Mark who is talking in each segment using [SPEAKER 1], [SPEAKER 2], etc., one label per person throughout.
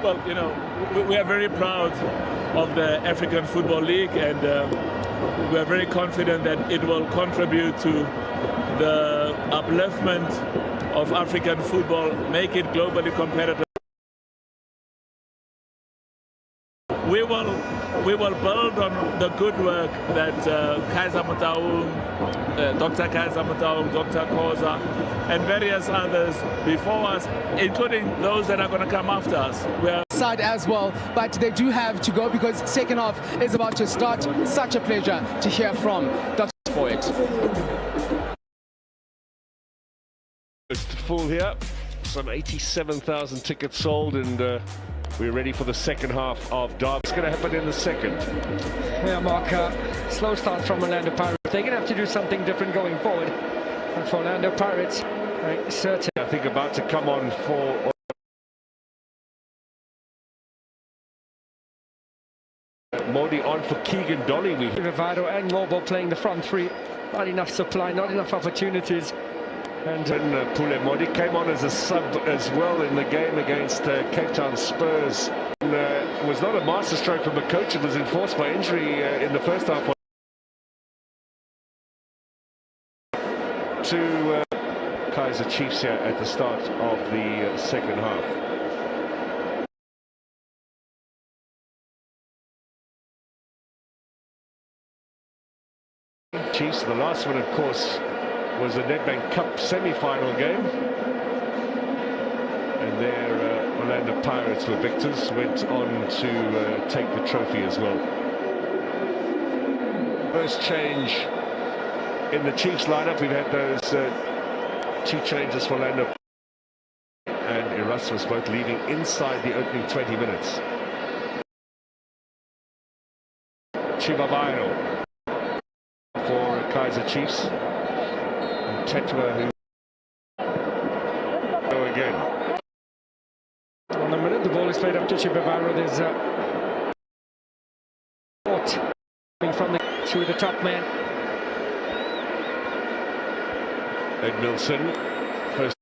[SPEAKER 1] Well, you know, we are very proud of the African Football League, and we are very confident that it will contribute to the upliftment of African football, make it globally competitive. We will build on the good work that Kaizer Motaung, Dr. Kaizer Motaung, Dr. Koza, and various others before us, including those that are going to come after us. We are
[SPEAKER 2] side as well, but they do have to go because second half is about to start. Such a pleasure to hear from Dr. for it.
[SPEAKER 3] It's full here, some 87,000 tickets sold, and we're ready for the second half of Derby. What's going to happen in the second?
[SPEAKER 4] Yeah, Mark, slow start from Orlando Pirates. They're going to have to do something different going forward. And for Orlando Pirates, right, certain.
[SPEAKER 3] I think about to come on for Modi on for Keegan Dolly.
[SPEAKER 4] Vivado and Ngobese playing the front three. Not enough supply, not enough opportunities. And
[SPEAKER 3] Pule Modi came on as a sub as well in the game against Cape Town Spurs. And, it was not a masterstroke from a coach. It was enforced by injury in the first half. To Kaizer Chiefs here at the start of the second half. Chiefs, the last one, of course, was the Nedbank Cup semi-final game, and there Orlando Pirates were victors, went on to take the trophy as well. First change in the Chiefs lineup. We've had those two changes for Orlando and Erasmus both leaving inside the opening 20 minutes. Chibabairo for Kaizer Chiefs. Tetwa who go again.
[SPEAKER 4] On the minute the ball is played up to Chibabairo, there's coming from to the top man.
[SPEAKER 3] Ed Milson first.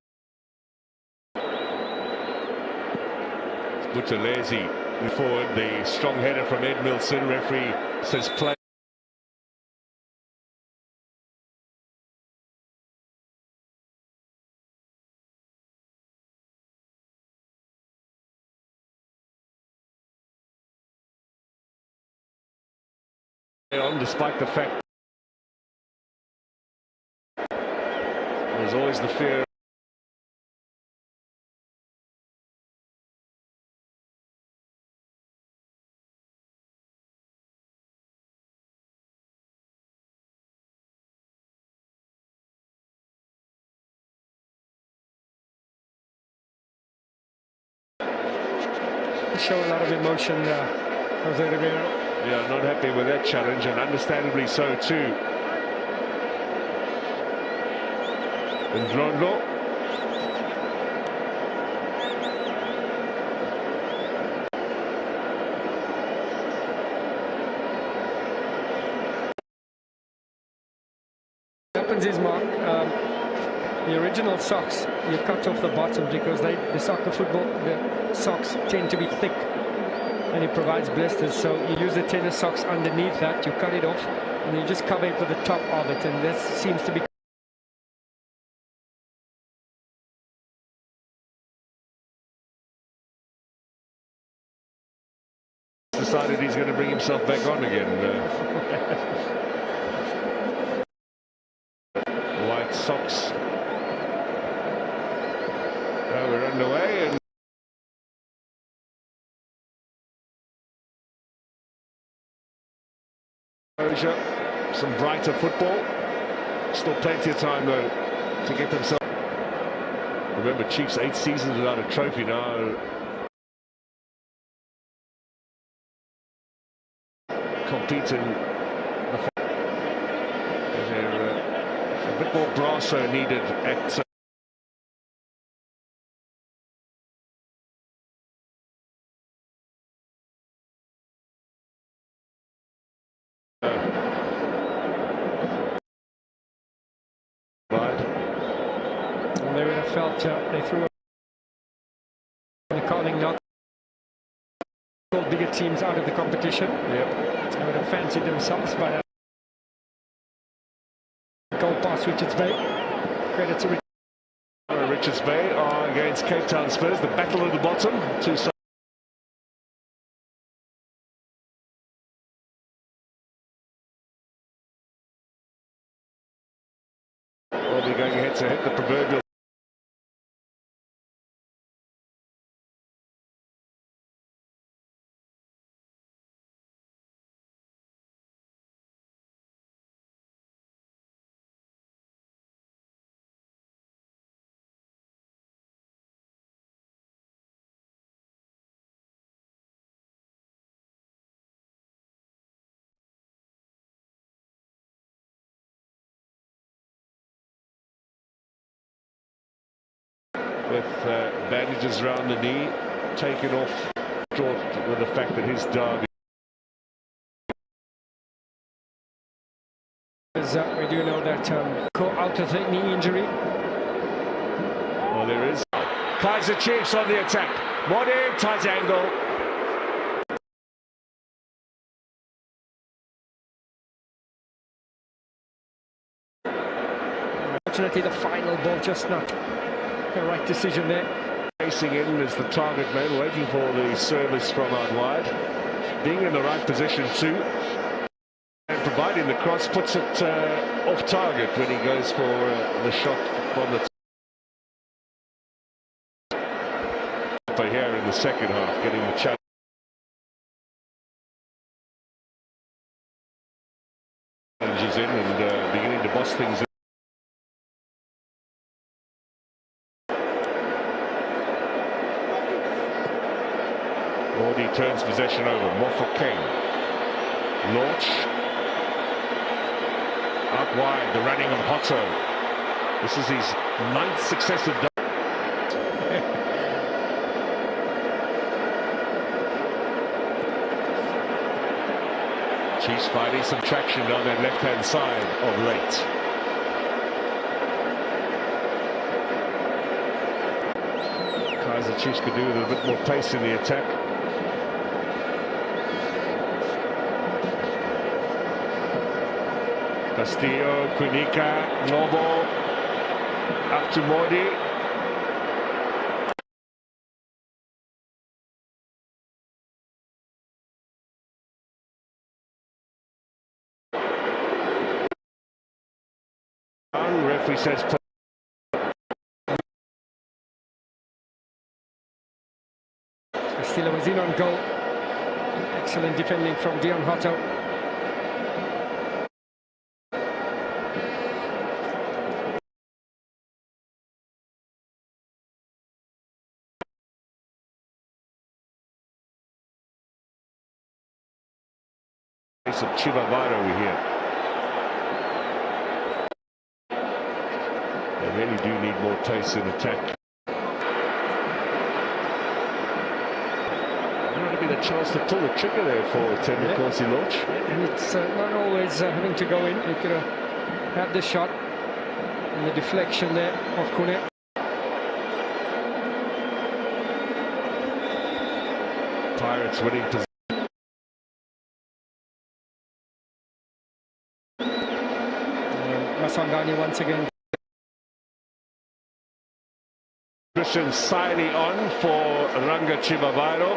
[SPEAKER 3] Buthelezi forward, the strong header from Ed Milson. Referee says play. On, despite the fact there's always the fear.
[SPEAKER 4] Show a lot of emotion, Jose Ribeiro.
[SPEAKER 3] Yeah, not happy with that challenge, and understandably so too. And Dladla.
[SPEAKER 4] What happens is, Mark, the original socks, you cut off the bottom because the socks tend to be thick. And it provides blisters, so you use the tennis socks underneath that, you cut it off, and you just cover it with the top of it, and this seems to be...
[SPEAKER 3] Decided he's going to bring himself back on again. White socks. We're underway, and some brighter football. Still plenty of time though to get themselves. Remember, Chiefs 8 seasons without a trophy now. Compete in the a bit more brasso needed at
[SPEAKER 4] they would have felt they threw the calling knock. pull bigger teams out of the competition.
[SPEAKER 3] Yep.
[SPEAKER 4] They would have fancied themselves, but goal past Richards Bay. Credit to
[SPEAKER 3] Richards Bay are against Cape Town Spurs. The battle at the bottom. Two sides. Will be going head to head. The proverbial. With bandages around the knee, taken off, drawn with the fact that his derby.
[SPEAKER 4] We do know that out of a knee injury.
[SPEAKER 3] Well, there is. Kaizer Chiefs on the attack. Modise, tight angle.
[SPEAKER 4] Unfortunately, the final ball just not the right decision there.
[SPEAKER 3] Facing in as the target man, waiting for the service from out wide. Being in the right position too. And providing the cross puts it off target when he goes for the shot from the but here in the second half, getting the challenge. Challenges in and beginning to boss things in. Modise turns possession over. Motaung. Launch. Out wide, the running of Hotto. This is his 9th successive double. Chiefs finding some traction down that left-hand side of late. Kaizer Chiefs could do with a bit more pace in the attack. Castillo, Kunika, Nobo, up to Modise. Referee says
[SPEAKER 4] Castillo was in on goal. Excellent defending from Dion Hotto.
[SPEAKER 3] Of Chivavaro over here. They really do need more pace in attack. There might have been a chance to pull the trigger there for Teko launch.
[SPEAKER 4] And it's not always having to go in. You could have had the shot and the deflection there of Kune.
[SPEAKER 3] Pirates winning position.
[SPEAKER 4] Masangani once again.
[SPEAKER 3] Christian Saili on for Ranga Chivavaro.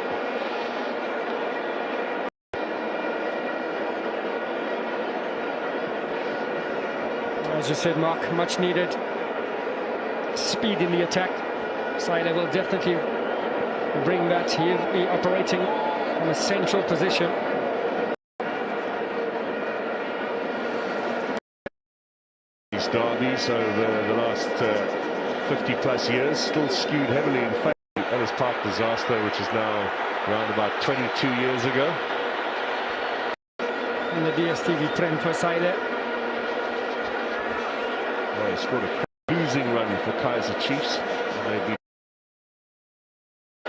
[SPEAKER 4] As you said, Mark, much needed speed in the attack. Saili will definitely bring that. He'll be operating from a central position.
[SPEAKER 3] These derbies over the last 50-plus years still skewed heavily in favour. Ellis Park disaster, which is now around about 22 years ago.
[SPEAKER 4] And the dstv prem for Saili.
[SPEAKER 3] Oh, he scored a cruising run for Kaizer Chiefs. Maybe.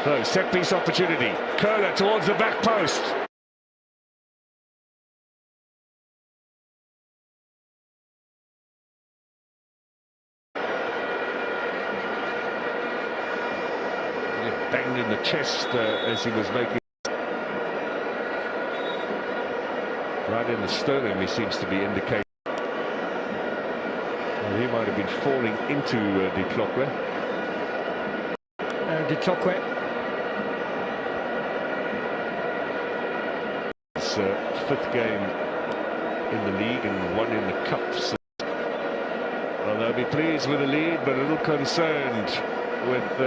[SPEAKER 3] No, set piece opportunity. Curler towards the back post. Banged in the chest as he was making. Right in the sternum, he seems to be indicating. Well, he might have been falling into Ditlokwe.
[SPEAKER 4] Ditlokwe.
[SPEAKER 3] His fifth game in the league and one in the cup. So, well, they'll be pleased with the lead, but a little concerned with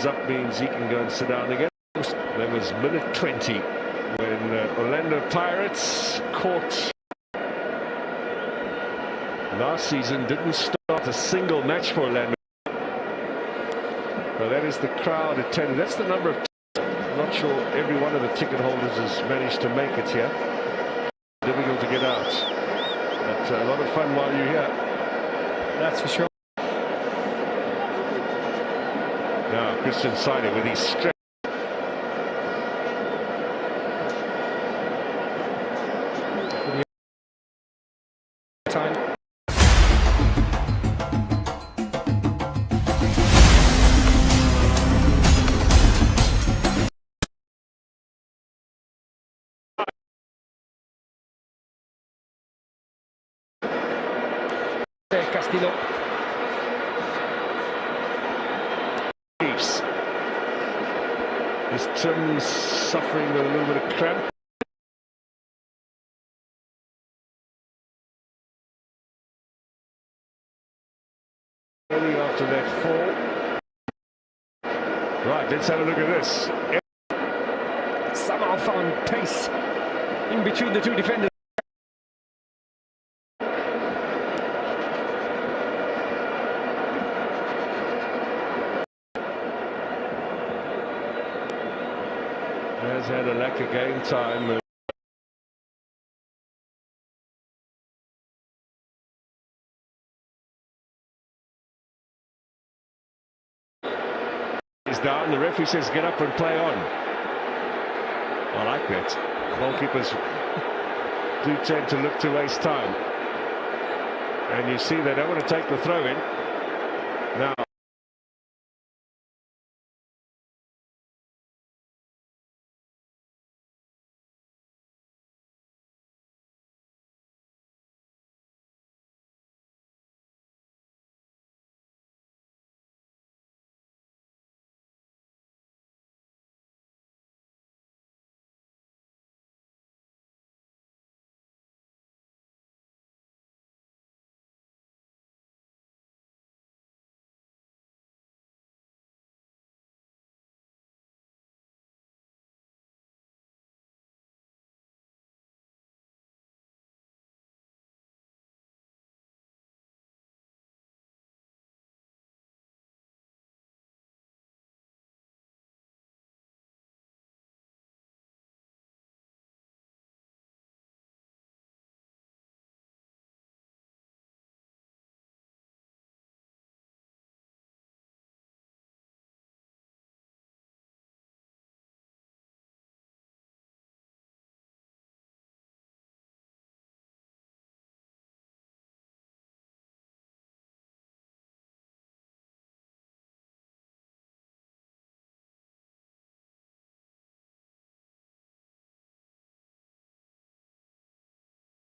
[SPEAKER 3] up means he can go and sit down again. There was minute 20 when Orlando Pirates caught last season, didn't start a single match for Orlando. So that is the crowd attending. That's the number of I'm not sure every one of the ticket holders has managed to make it here. Difficult to get out, but a lot of fun while you're here.
[SPEAKER 4] That's for sure.
[SPEAKER 3] Now Christian Seidel with his strength.
[SPEAKER 4] Time. Castillo.
[SPEAKER 3] Is Tim suffering with a little bit of cramp? Early after that fall. Right, let's have a look at this.
[SPEAKER 4] Somehow found pace in between the two defenders.
[SPEAKER 3] Has had a lack of game time. He's down. The referee says get up and play on. I like that. Goalkeepers do tend to look to waste time. And you see they don't want to take the throw in. Now.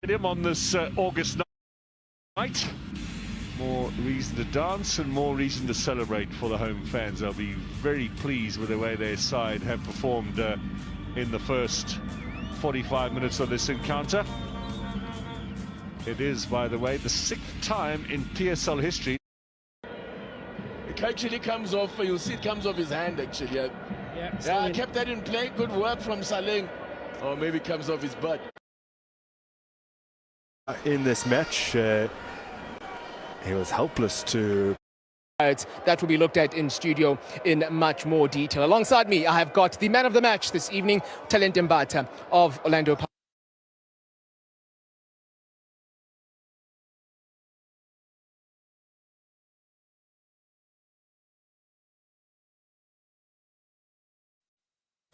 [SPEAKER 3] Him on this August night. More reason to dance and more reason to celebrate for the home fans. They'll be very pleased with the way their side have performed in the first 45 minutes of this encounter. It is, by the way, the 6th time in PSL history.
[SPEAKER 5] It actually comes off, you'll see it comes off his hand actually. Yeah, I kept that in play. Good work from Saleng. Or maybe it comes off his butt.
[SPEAKER 6] In this match, he was helpless to.
[SPEAKER 2] That will be looked at in studio in much more detail. Alongside me, I have got the man of the match this evening, Talent Mbata of Orlando Pirates.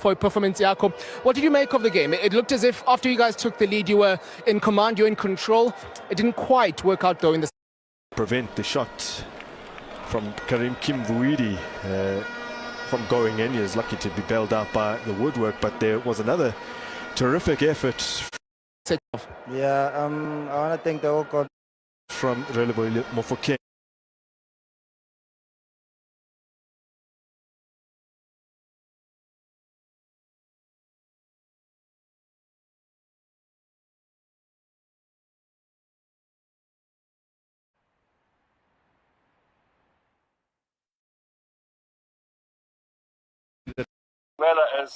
[SPEAKER 2] For performance, Jakob, what did you make of the game? It looked as if after you guys took the lead, you were in command, you were in control. It didn't quite work out though in the
[SPEAKER 6] prevent the shot from Karim Kimvuidi. from going in. He was lucky to be bailed out by the woodwork, but there was another terrific effort.
[SPEAKER 7] Yeah, I want to thank the whole court
[SPEAKER 6] From Relebohile Mofokeng.
[SPEAKER 3] As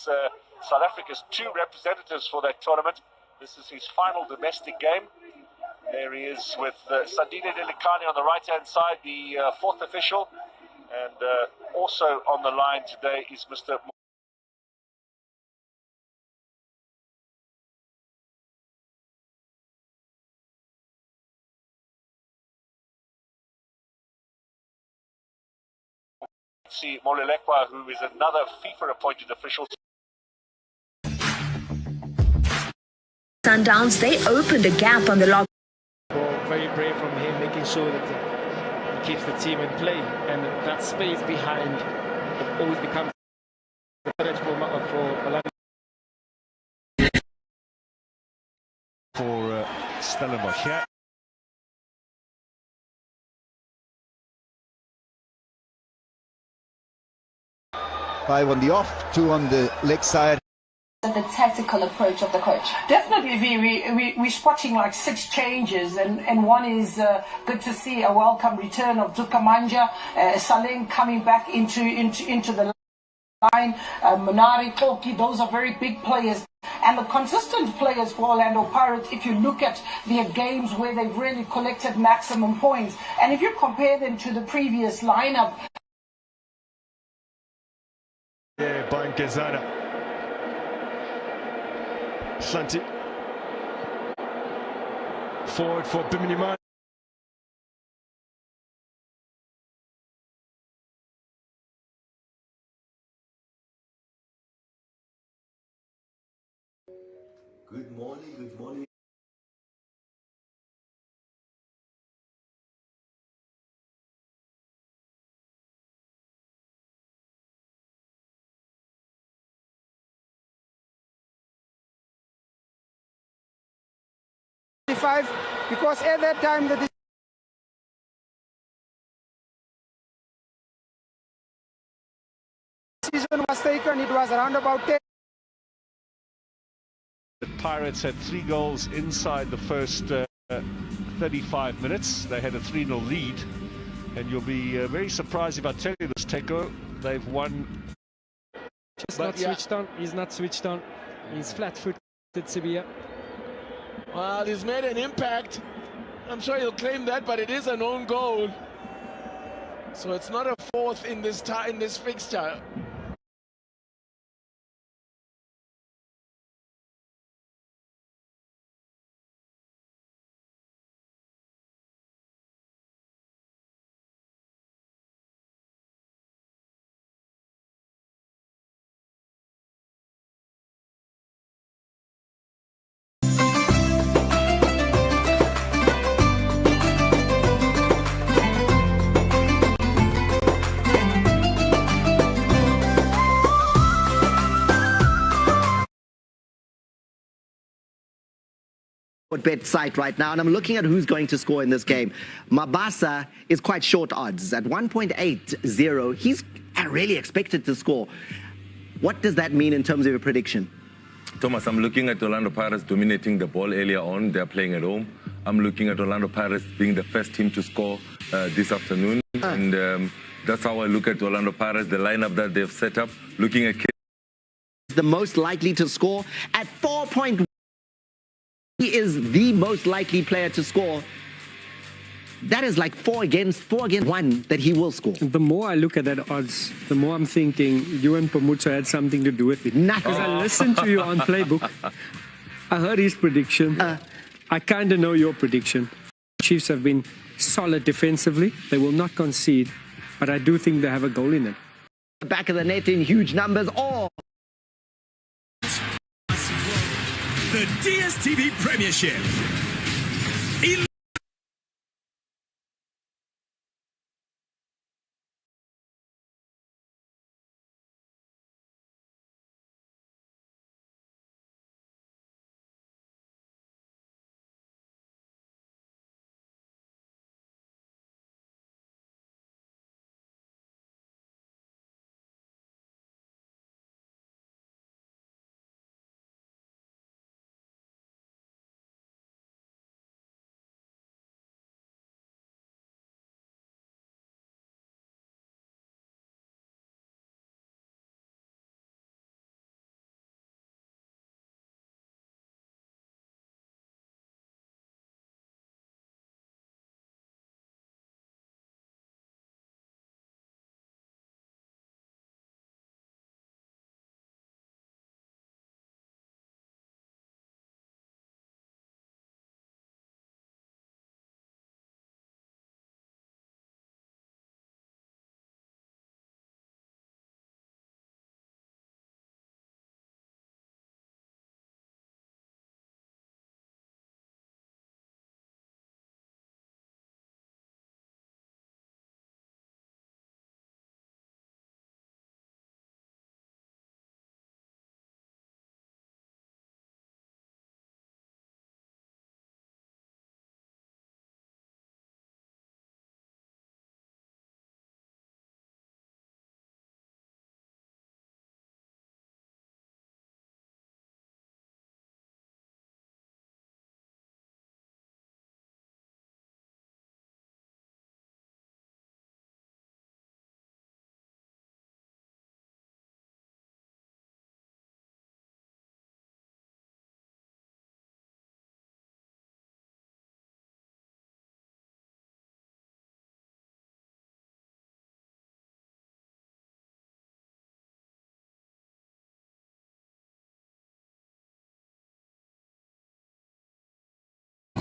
[SPEAKER 3] South Africa's 2 representatives for that tournament. This is his final domestic game. There he is with Sandile Delikani on the right-hand side, the 4th official. And also on the line today is Mr. Molelekwa, who is another FIFA-appointed official.
[SPEAKER 8] Sundowns, they opened a gap on the log.
[SPEAKER 4] Very brave from him, making sure that he keeps the team in play, and that space behind always becomes the threat for Orlando.
[SPEAKER 3] For Stellenbosch, yeah.
[SPEAKER 9] Five on the off, 2 on the leg side.
[SPEAKER 10] The tactical approach of the coach.
[SPEAKER 11] Definitely, we're spotting like 6 changes, and one is good to see a welcome return of Dukamanja, Saleng coming back into the line, Monari, Koki. Those are very big players. And the consistent players for Orlando Pirates, if you look at their games where they've really collected maximum points, and if you compare them to the previous lineup.
[SPEAKER 3] Yeah, by Ngezana. Slanty. Forward for Biminiman.
[SPEAKER 9] Good morning, good morning.
[SPEAKER 7] Because at that time the decision was taken, it was around about 10.
[SPEAKER 3] The Pirates had 3 goals inside the first 35 minutes. They had a 3-0 lead, and you'll be very surprised if I tell you this, Teko. They've won.
[SPEAKER 4] Just not switched on. He's not switched on. He's flat-footed, Sibia.
[SPEAKER 5] Well, he's made an impact. I'm sure he'll claim that, but it is an own goal. So it's not a 4th in this fixture.
[SPEAKER 12] Bet site right now, and I'm looking at who's going to score in this game. Mabasa is quite short odds at 1.80. He's really expected to score. What does that mean in terms of your prediction?
[SPEAKER 13] Thomas, I'm looking at Orlando Pirates dominating the ball earlier on. They're playing at home. I'm looking at Orlando Pirates being the first team to score this afternoon. And that's how I look at Orlando Pirates, the lineup that they've set up. Looking at
[SPEAKER 12] the most likely to score at 4.1. He is the most likely player to score. That is like 4 against 1 that he will score.
[SPEAKER 4] The more I look at that odds, the more I'm thinking you and Pamutso had something to do with it. Because I listened to you on Playbook. I heard his prediction. I kind of know your prediction. Chiefs have been solid defensively. They will not concede. But I do think they have a goal in them.
[SPEAKER 12] The back of the net in huge numbers. Or
[SPEAKER 14] the DStv Premiership.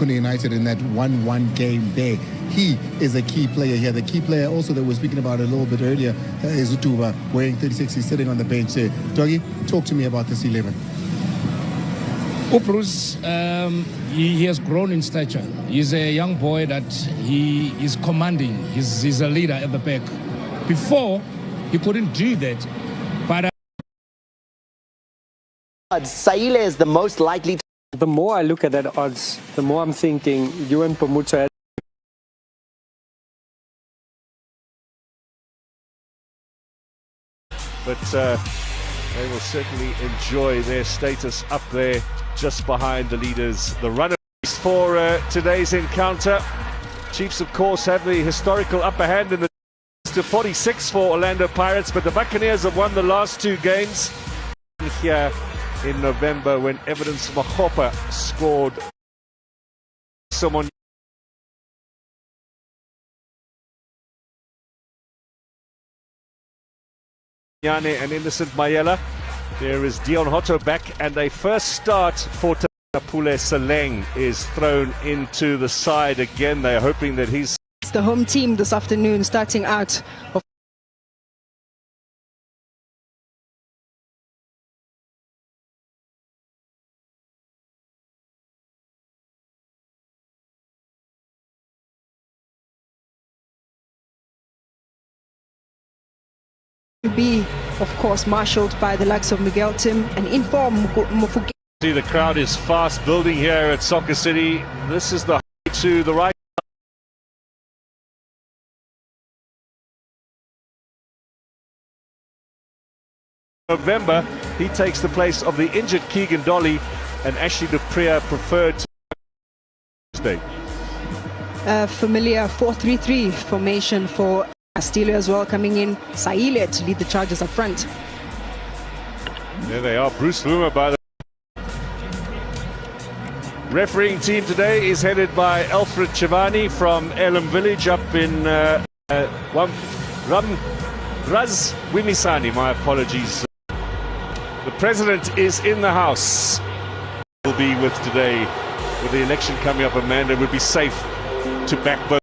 [SPEAKER 15] United in that 1-1 game there. He is a key player here. The key player also that we're speaking about a little bit earlier is Utuba, wearing 36. He's sitting on the bench there. Doggy, talk to me about this 11.
[SPEAKER 16] Bruce, he has grown in stature. He's a young boy that he is commanding. He's a leader at the back. Before, he couldn't do that. But
[SPEAKER 12] Saile is the most likely to.
[SPEAKER 4] The more I look at that odds, the more I'm thinking Ewan Pomutso.
[SPEAKER 3] But they will certainly enjoy their status up there just behind the leaders. The runners for today's encounter. Chiefs, of course, have the historical upper hand in the to 46 for Orlando Pirates, but the Buccaneers have won the last two games here in November when Evidence Mahopa scored someone. Maponyane and Innocent Mayela. There is Dion Hotto back, and a first start for Pule Saleng is thrown into the side again. They're hoping that he's
[SPEAKER 17] the home team this afternoon, starting out of be, of course, marshalled by the likes of Miguel Tim and inform Mofuki.
[SPEAKER 3] See, the crowd is fast building here at Soccer City. This is the to the right. November, he takes the place of the injured Keegan Dolly, and Ashley Dupree preferred to stay.
[SPEAKER 17] Familiar 4-3-3 formation for Castillo as well, coming in Saile to lead the Chargers up front.
[SPEAKER 3] There they are, Bruce Vuma by the refereeing team today is headed by Alfred Chivani from Elam Village up in Raz Wimisani, my apologies. The president is in the house. Will be with today with the election coming up. Amanda would be safe to back both.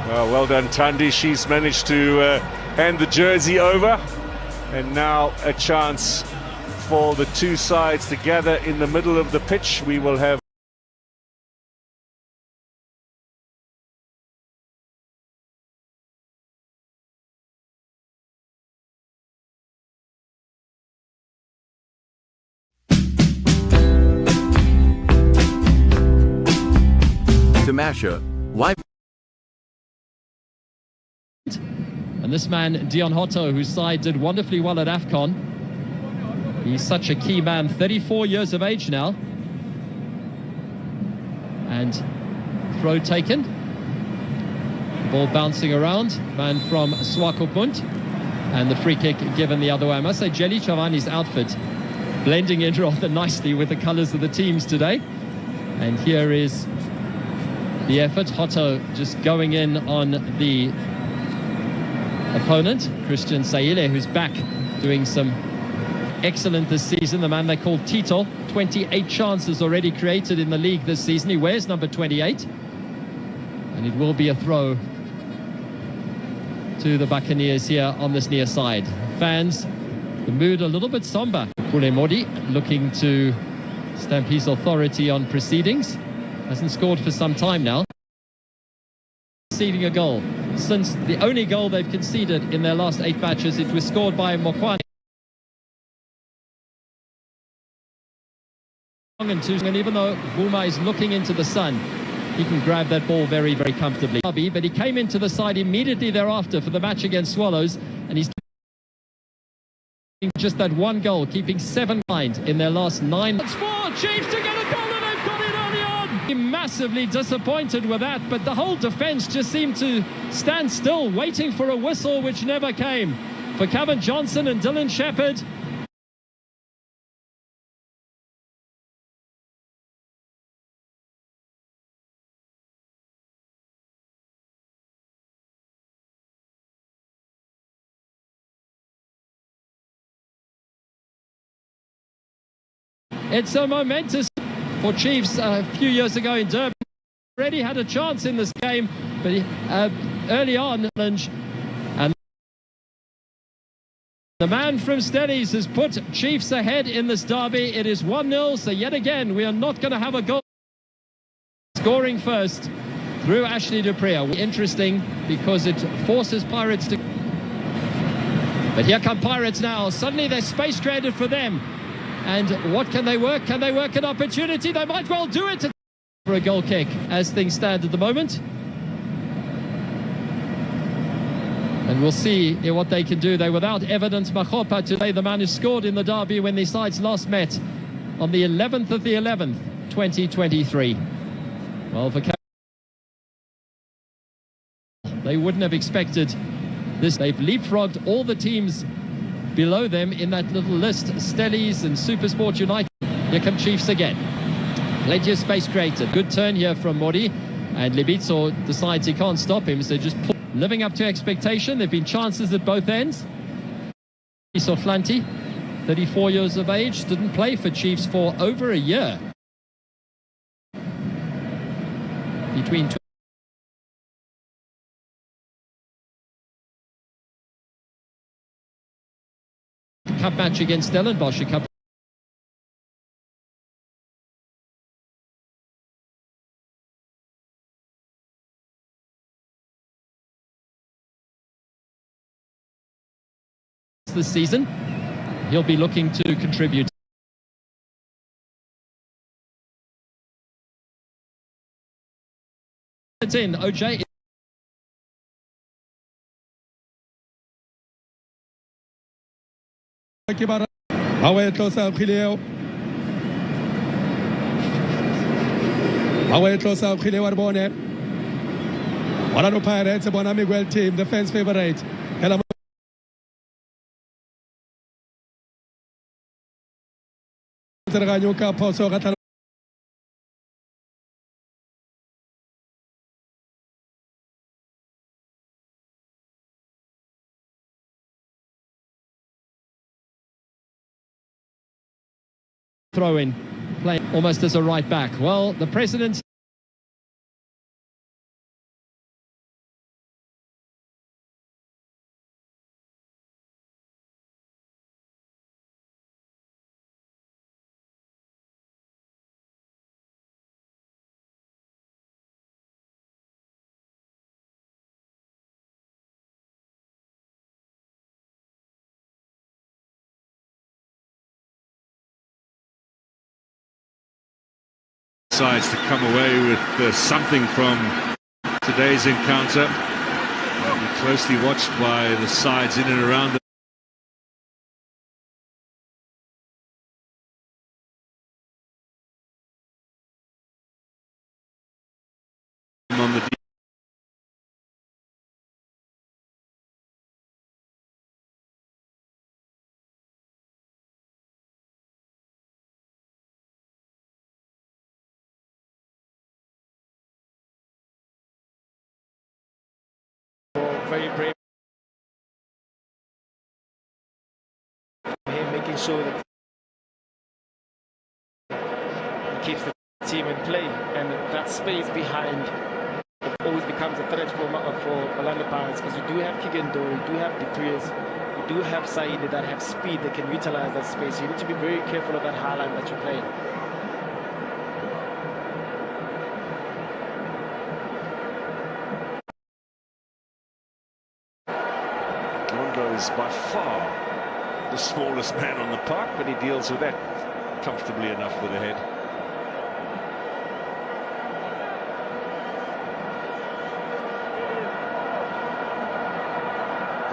[SPEAKER 3] Well done, Tandi. She's managed to hand the jersey over, and now a chance for the two sides to gather in the middle of the pitch. We will have
[SPEAKER 18] Tamasha, live.
[SPEAKER 19] And this man, Dion Hotto, whose side did wonderfully well at AFCON. He's such a key man, 34 years of age now. And throw taken. The ball bouncing around. Man from Swakopmund. And the free kick given the other way. I must say, Jelly Chavani's outfit blending in rather nicely with the colours of the teams today. And here is the effort. Hotto just going in on the opponent, Christian Saile, who's back doing some excellent this season. The man they call Tito, 28 chances already created in the league this season. He wears number 28, and it will be a throw to the Buccaneers here on this near side. Fans, the mood a little bit somber. Pule Modi looking to stamp his authority on proceedings. Hasn't scored for some time now. Conceding a goal. Since the only goal they've conceded in their last 8 matches, it was scored by Mokwane. And even though Vuma is looking into the sun, he can grab that ball very, very comfortably. But he came into the side immediately thereafter for the match against Swallows, and he's just that one goal, keeping 7 behind in their last 9. It's 4 Chiefs to get a goal, and they've got it early on. Massively disappointed with that, but the whole defense just seemed to stand still, waiting for a whistle which never came. For Kevin Johnson and Dylan Shepherd, It's a momentous for Chiefs a few years ago in Durban. Already had a chance in this game, but early on, and the man from Stellies has put Chiefs ahead in this derby. It is 1-0, so yet again, we are not going to have a goal. Scoring first through Ashley Dupree. Interesting because it forces Pirates to... But here come Pirates now. Suddenly there's space created for them. And what can they work? Can they work an opportunity? They might well do it for a goal kick as things stand at the moment. And we'll see what they can do. They're without Evidence Makgopa today, the man who scored in the derby when these sides last met on the 11th of the 11th, 2023. Well, for they wouldn't have expected this. They've leapfrogged all the teams below them in that little list, Stellies and Supersport United. Here come Chiefs again. Plenty of space created. Good turn here from Modi, and Libitso decides he can't stop him, so just living up to expectation. There have been chances at both ends. Isoflanti, 34 years of age, didn't play for Chiefs for over a year. Between cup match against Stellenbosch, a couple this season. He'll be looking to contribute. It's in OJ.
[SPEAKER 20] Away closer, Khileo. Away closer, Khileo Arbone. Orlando Pirates, Bona Miguel team, the fans' favorite.
[SPEAKER 19] Throw in, play almost as a right back. Well, the president
[SPEAKER 3] decides to come away with something from today's encounter. Will be closely watched by the sides in and around the on the
[SPEAKER 4] very brave. Him making sure that he keeps the team in play, and that space behind always becomes a threat for Orlando Pirates, because you do have Kigendo, you do have Dupree, you do have Saidi that have speed that can utilize that space. You need to be very careful of that high line that you're playing.
[SPEAKER 3] Is by far the smallest man on the park, but he deals with that comfortably enough with the head.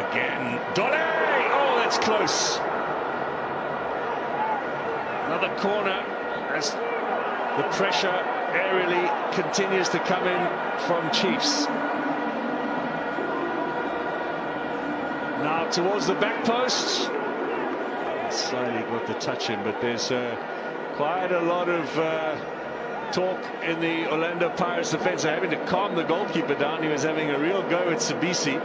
[SPEAKER 3] Again, Dole! Oh, that's close. Another corner as the pressure aerially continues to come in from Chiefs. Now towards the back post. Slightly got the touch in, but there's quite a lot of talk in the Orlando Pirates defense. They're having to calm the goalkeeper down. He was having a real go at Sabisi.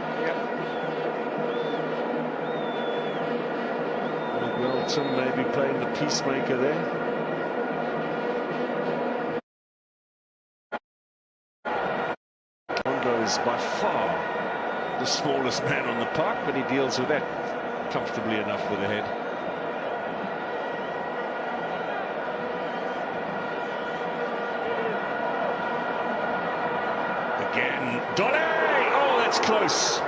[SPEAKER 3] Wilton maybe playing the peacemaker there. is by far the smallest man on the park, but he deals with that comfortably enough with the head. Again, Dole! Oh, that's close.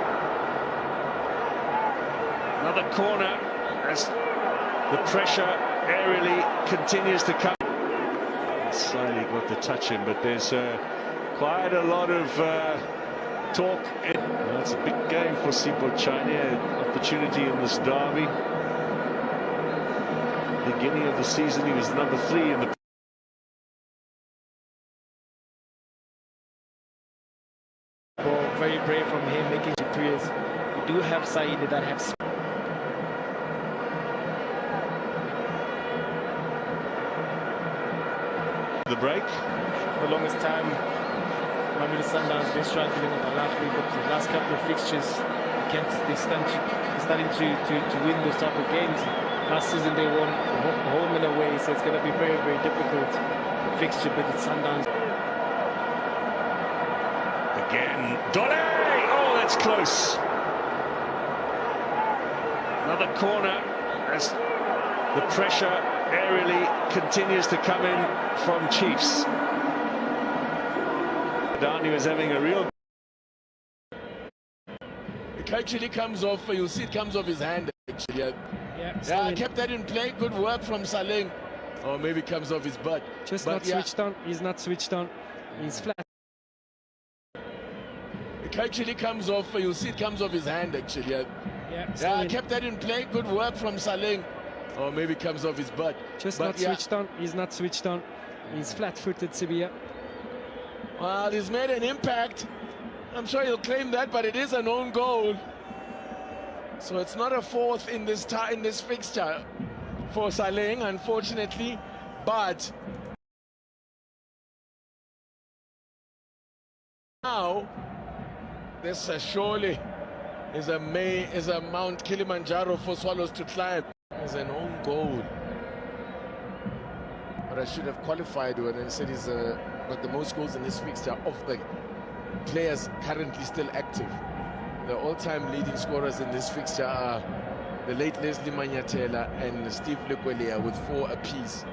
[SPEAKER 3] Another corner as the pressure aerially continues to come. Slightly got the touch in, but there's quite a lot of talk. Well, it's a big game for Maponyane, an opportunity in this derby. Beginning of the season, he was number 3 in the.
[SPEAKER 21] Well, very brave from him, making it 2 years. We do have Saeed that have.
[SPEAKER 3] The break.
[SPEAKER 21] For the longest time, Mamelodi Sundowns been struggling with the last week, but the last couple of fixtures, they're starting to win those type of games. Last season they won home and away, so it's going to be very, very difficult fixture, but it's Sundowns.
[SPEAKER 3] Again, Dole! Oh, that's close. Another corner as the pressure aerially continues to come in from Chiefs. Down, he was having a real.
[SPEAKER 5] It actually comes off. You'll see it comes off his hand. Actually, yeah, I kept that in play. Good work from Saleng. Or maybe it comes off his butt.
[SPEAKER 4] Just not switched on. He's not switched on. He's flat.
[SPEAKER 5] It actually comes off. You'll see it comes off his hand. Actually, yeah, I kept that in play. Good work from Saleng. Or maybe it comes off his butt.
[SPEAKER 4] Just not switched on. He's not switched on. He's flat-footed, Sibia.
[SPEAKER 5] Well, he's made an impact. I'm sure he'll claim that, but it is an own goal. So it's not a fourth in this fixture for Saleng, unfortunately. But now this surely is a Mount Kilimanjaro for Swallows to climb. It's an own goal. But I should have qualified when I said he's got the most goals in this fixture of the players currently still active. The all-time leading scorers in this fixture are the late Leslie Manyatela and Steve Lekwelia with 4 apiece.